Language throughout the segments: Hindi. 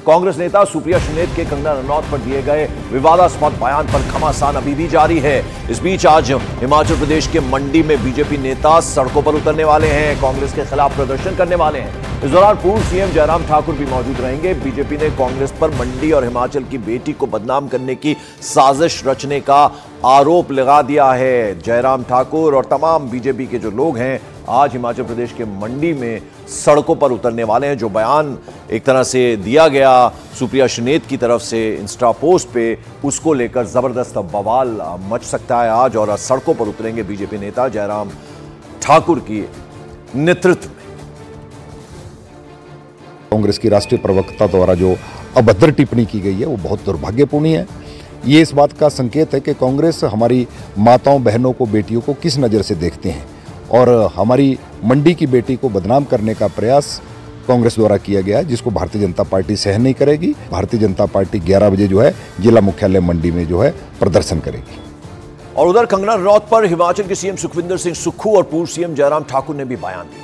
कांग्रेस नेता सुप्रिया सुनेत के कंगना रनौत पर दिए गए विवादास्पद बयान पर घमासान अभी भी जारी है। इस बीच आज हिमाचल प्रदेश के मंडी में बीजेपी नेता सड़कों पर उतरने वाले हैं, कांग्रेस के खिलाफ प्रदर्शन करने वाले हैं। इस दौरान पूर्व सीएम जयराम ठाकुर भी मौजूद रहेंगे। बीजेपी ने कांग्रेस पर मंडी और हिमाचल की बेटी को बदनाम करने की साजिश रचने का आरोप लगा दिया है। जयराम ठाकुर और तमाम बीजेपी के जो लोग हैं आज हिमाचल प्रदेश के मंडी में सड़कों पर उतरने वाले हैं। जो बयान एक तरह से दिया गया सुप्रिया सुनेत की तरफ से इंस्टा पोस्ट पे, उसको लेकर जबरदस्त बवाल मच सकता है आज, और सड़कों पर उतरेंगे बीजेपी नेता जयराम ठाकुर की नेतृत्व में। कांग्रेस की राष्ट्रीय प्रवक्ता द्वारा जो अभद्र टिप्पणी की गई है वो बहुत दुर्भाग्यपूर्ण है। ये इस बात का संकेत है कि कांग्रेस हमारी माताओं, बहनों को, बेटियों को किस नज़र से देखते हैं, और हमारी मंडी की बेटी को बदनाम करने का प्रयास कांग्रेस द्वारा किया गया है, जिसको भारतीय जनता पार्टी सहन नहीं करेगी। भारतीय जनता पार्टी 11 बजे जो है जिला मुख्यालय मंडी में जो है प्रदर्शन करेगी। और उधर कंगना रनौत पर हिमाचल के सीएम सुखविंदर सिंह सुक्खू और पूर्व सीएम जयराम ठाकुर ने भी बयान दिए।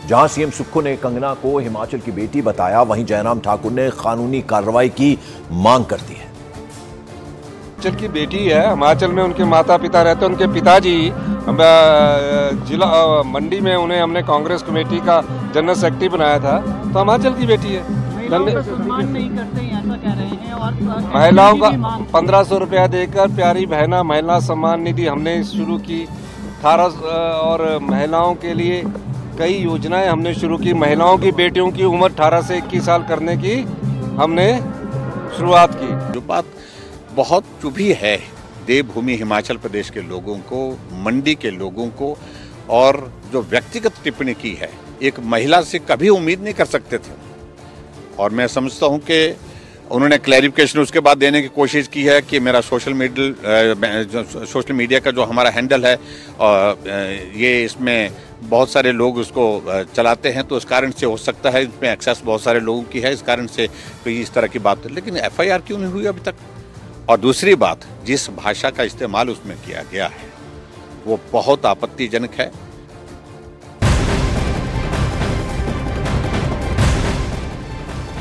जहां सीएम सुक्खू ने कंगना को हिमाचल की बेटी बताया, वहीं जयराम ठाकुर ने कानूनी कार्रवाई की मांग कर दी है। हिमाचल की बेटी है, हिमाचल में उनके माता पिता रहते हैं, उनके पिताजी जिला मंडी में उन्हें हमने कांग्रेस कमेटी का जनरल सेक्रेटरी बनाया था, तो हिमाचल की बेटी है। महिलाओं का 1500 रुपया देकर प्यारी बहना महिला सम्मान निधि हमने शुरू की। 18 और महिलाओं के लिए कई योजनाएं हमने शुरू की। महिलाओं की बेटियों की उम्र 18 से 21 साल करने की हमने शुरुआत की। जो बात बहुत चुभी है देवभूमि हिमाचल प्रदेश के लोगों को, मंडी के लोगों को, और जो व्यक्तिगत टिप्पणी की है एक महिला से कभी उम्मीद नहीं कर सकते थे। और मैं समझता हूं कि उन्होंने क्लैरिफिकेशन उसके बाद देने की कोशिश की है कि मेरा सोशल मीडिया का जो हमारा हैंडल है, ये इसमें बहुत सारे लोग उसको चलाते हैं, तो इस कारण से हो सकता है इसमें एक्सेस बहुत सारे लोगों की है, इस कारण से कोई इस तरह की बात। लेकिन एफआईआर क्यों नहीं हुई अभी तक? और दूसरी बात, जिस भाषा का इस्तेमाल उसमें किया गया है वो बहुत आपत्तिजनक है।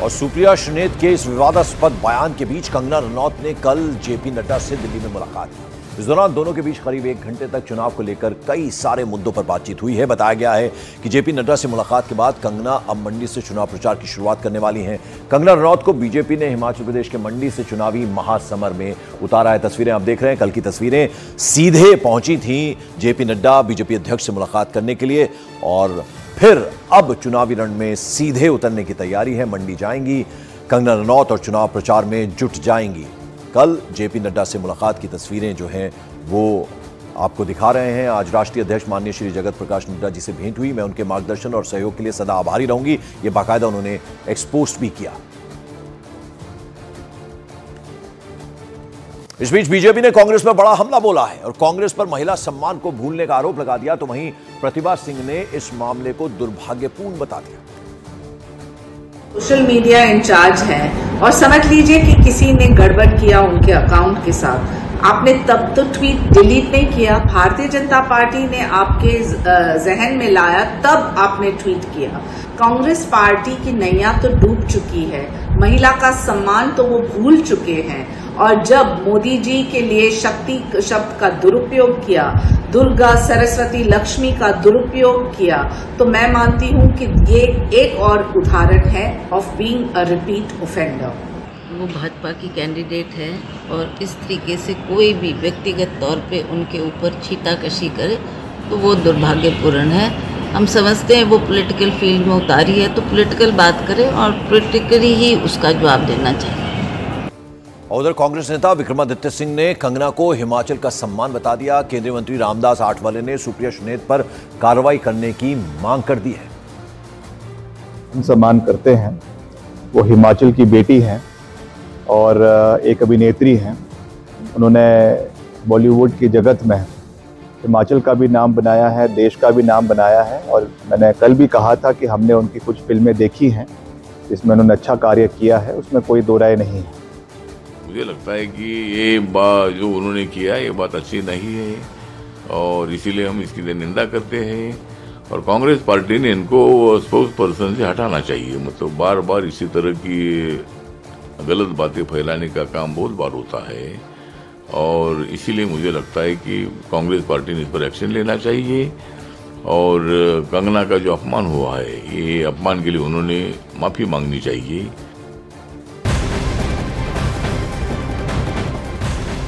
और सुप्रिया सुनेत के इस विवादास्पद बयान के बीच कंगना रनौत ने कल जेपी नड्डा से दिल्ली में मुलाकात की। इस दौरान दोनों के बीच करीब 1 घंटे तक चुनाव को लेकर कई सारे मुद्दों पर बातचीत हुई है। बताया गया है कि जेपी नड्डा से मुलाकात के बाद कंगना अब मंडी से चुनाव प्रचार की शुरुआत करने वाली हैं। कंगना रनौत को बीजेपी ने हिमाचल प्रदेश के मंडी से चुनावी महासमर में उतारा है। तस्वीरें आप देख रहे हैं, कल की तस्वीरें। सीधे पहुंची थी जेपी नड्डा बीजेपी अध्यक्ष से मुलाकात करने के लिए, और फिर अब चुनावी रण में सीधे उतरने की तैयारी है। मंडी जाएंगी कंगना रनौत और चुनाव प्रचार में जुट जाएंगी। कल जेपी नड्डा से मुलाकात की तस्वीरें जो हैं वो आपको दिखा रहे हैं। आज राष्ट्रीय अध्यक्ष माननीय श्री जगत प्रकाश नड्डा जी से भेंट हुई। मैं उनके मार्गदर्शन और सहयोग के लिए सदा आभारी रहूंगी, ये बाकायदा उन्होंने एक्सपोस्ट भी किया। इस बीच बीजेपी ने कांग्रेस पर बड़ा हमला बोला है और कांग्रेस पर महिला सम्मान को भूलने का आरोप लगा दिया। तो वहीं प्रतिभा सिंह ने इस मामले को दुर्भाग्यपूर्ण बता दिया। सोशल मीडिया इंचार्ज हैं और समझ लीजिए कि किसी ने गड़बड़ किया उनके अकाउंट के साथ। आपने तब तो ट्वीट डिलीट नहीं किया, भारतीय जनता पार्टी ने आपके जहन में लाया तब आपने ट्वीट किया। कांग्रेस पार्टी की नैया तो डूब चुकी है, महिला का सम्मान तो वो भूल चुके हैं। और जब मोदी जी के लिए शक्ति शब्द का दुरुपयोग किया, दुर्गा, सरस्वती, लक्ष्मी का दुरुपयोग किया, तो मैं मानती हूं कि ये एक और उदाहरण है of being a repeat offender. वो भाजपा की कैंडिडेट है और इस तरीके से कोई भी व्यक्तिगत तौर पे उनके ऊपर छीटाकशी करे तो वो दुर्भाग्यपूर्ण है। हम समझते हैं वो पॉलिटिकल फील्ड में उतारी है तो पॉलिटिकल बात करें और पॉलिटिकली ही उसका जवाब देना चाहिए। उधर कांग्रेस नेता विक्रमादित्य सिंह ने कंगना को हिमाचल का सम्मान बता दिया। केंद्रीय मंत्री रामदास आठवले ने सुप्रिया सुनेत पर कार्रवाई करने की मांग कर दी है। हम सम्मान करते हैं, वो हिमाचल की बेटी हैं और एक अभिनेत्री हैं। उन्होंने बॉलीवुड की जगत में हिमाचल का भी नाम बनाया है, देश का भी नाम बनाया है। और मैंने कल भी कहा था कि हमने उनकी कुछ फिल्में देखी हैं जिसमें उन्होंने अच्छा कार्य किया है, उसमें कोई दो राय नहीं है। मुझे लगता है कि ये बात जो उन्होंने किया ये बात अच्छी नहीं है और इसीलिए हम इसकी निंदा करते हैं। और कांग्रेस पार्टी ने इनको स्पोक्स पर्सन से हटाना चाहिए। मतलब बार बार इसी तरह की गलत बातें फैलाने का काम बहुत बार होता है और इसीलिए मुझे लगता है कि कांग्रेस पार्टी ने इस पर एक्शन लेना चाहिए और कंगना का जो अपमान हुआ है ये अपमान के लिए उन्होंने माफी मांगनी चाहिए।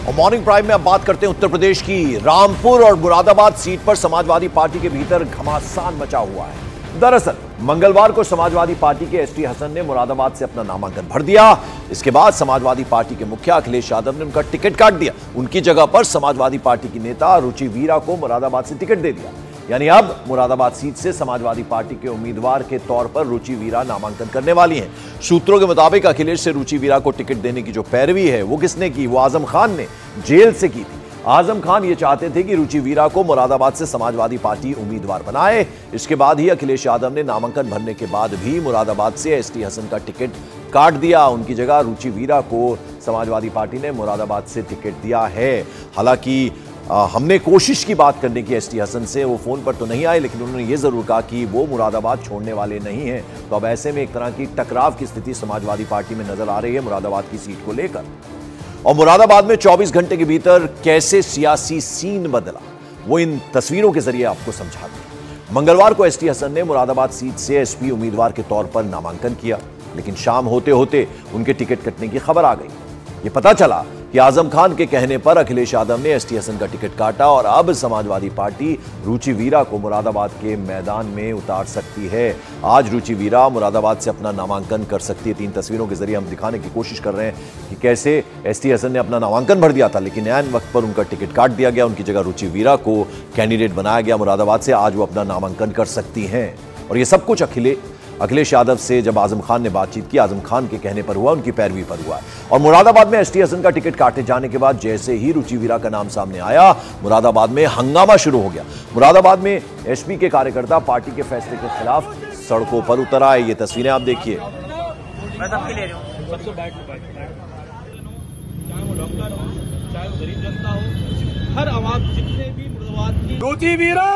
और मॉर्निंग प्राइम में अब बात करते हैं उत्तर प्रदेश की। रामपुर और मुरादाबाद सीट पर समाजवादी पार्टी के भीतर घमासान मचा हुआ है। दरअसल मंगलवार को समाजवादी पार्टी के एसटी हसन ने मुरादाबाद से अपना नामांकन भर दिया। इसके बाद समाजवादी पार्टी के मुखिया अखिलेश यादव ने उनका टिकट काट दिया। उनकी जगह पर समाजवादी पार्टी की नेता रुचि वीरा को मुरादाबाद से टिकट दे दिया। यानी अब मुरादाबाद सीट से समाजवादी पार्टी के उम्मीदवार के तौर पर रुचि वीरा नामांकन करने वाली हैं। सूत्रों के मुताबिक अखिलेश से रुचि वीरा को टिकट देने की जो पैरवी है वो किसने की? वो आजम खान ने जेल से की थी। आजम खान ये चाहते थे कि रुचि वीरा को मुरादाबाद से समाजवादी पार्टी उम्मीदवार बनाए। इसके बाद ही अखिलेश यादव ने नामांकन भरने के बाद भी मुरादाबाद से एसटी हसन का टिकट काट दिया। उनकी जगह रुचि वीरा को समाजवादी पार्टी ने मुरादाबाद से टिकट दिया है। हालांकि हमने कोशिश की बात करने की एसटी हसन से, वो फोन पर तो नहीं आए, लेकिन उन्होंने ये जरूर कहा कि वो मुरादाबाद छोड़ने वाले नहीं हैं। तो अब ऐसे में एक तरह की टकराव की स्थिति समाजवादी पार्टी में नजर आ रही है मुरादाबाद की सीट को लेकर। और मुरादाबाद में 24 घंटे के भीतर कैसे सियासी सीन बदला वो इन तस्वीरों के जरिए आपको समझाते हैं। मंगलवार को एसटी हसन ने मुरादाबाद सीट से एसपी उम्मीदवार के तौर पर नामांकन किया, लेकिन शाम होते होते उनके टिकट कटने की खबर आ गई। ये पता चला कि आजम खान के कहने पर अखिलेश यादव ने एसटी हसन का टिकट काटा और अब समाजवादी पार्टी रुचि वीरा को मुरादाबाद के मैदान में उतार सकती है। आज रुचि वीरा मुरादाबाद से अपना नामांकन कर सकती है। 3 तस्वीरों के जरिए हम दिखाने की कोशिश कर रहे हैं कि कैसे एसटी हसन ने अपना नामांकन भर दिया था, लेकिन ऐन वक्त पर उनका टिकट काट दिया गया। उनकी जगह रुचि वीरा को कैंडिडेट बनाया गया मुरादाबाद से। आज वो अपना नामांकन कर सकती हैं। और ये सब कुछ अखिलेश यादव से जब आजम खान ने बातचीत की, आजम खान के कहने पर हुआ, उनकी पैरवी पर हुआ। और मुरादाबाद में एसटी हसन का टिकट काटे जाने के बाद जैसे ही रुचि वीरा का नाम सामने आया, मुरादाबाद में हंगामा शुरू हो गया। मुरादाबाद में एसपी के कार्यकर्ता पार्टी के फैसले के खिलाफ सड़कों पर उतर आए। ये तस्वीरें आप देखिए। हर आवाज जितने भी रुचि वीरा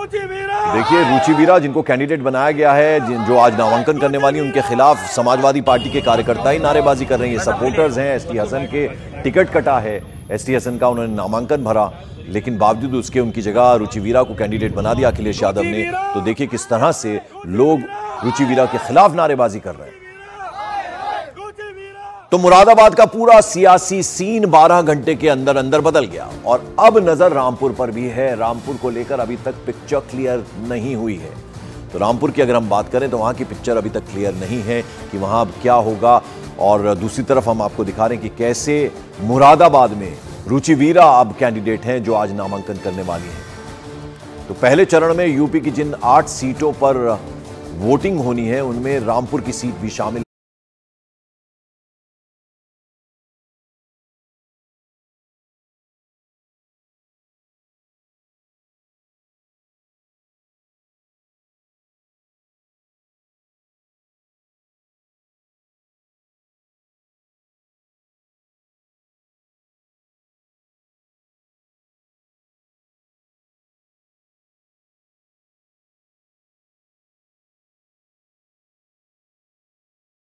देखिए, रुचि वीरा जिनको कैंडिडेट बनाया गया है, जो आज नामांकन करने वाली, उनके खिलाफ समाजवादी पार्टी के कार्यकर्ता ही नारेबाजी कर रहे हैं। ये सपोर्टर्स हैं। एसटी हसन के टिकट कटा है, एसटी हसन का उन्होंने नामांकन भरा, लेकिन बावजूद उसके उनकी जगह रुचि वीरा को कैंडिडेट बना दिया अखिलेश यादव ने। तो देखिए किस तरह से लोग रुचि वीरा के खिलाफ नारेबाजी कर रहे हैं। तो मुरादाबाद का पूरा सियासी सीन 12 घंटे के अंदर अंदर बदल गया और अब नजर रामपुर पर भी है। रामपुर को लेकर अभी तक पिक्चर क्लियर नहीं हुई है। तो रामपुर की अगर हम बात करें तो वहां की पिक्चर अभी तक क्लियर नहीं है कि वहां अब क्या होगा। और दूसरी तरफ हम आपको दिखा रहे हैं कि कैसे मुरादाबाद में रुचि वीरा अब कैंडिडेट हैं जो आज नामांकन करने वाली हैं। तो पहले चरण में यूपी की जिन 8 सीटों पर वोटिंग होनी है, उनमें रामपुर की सीट भी शामिल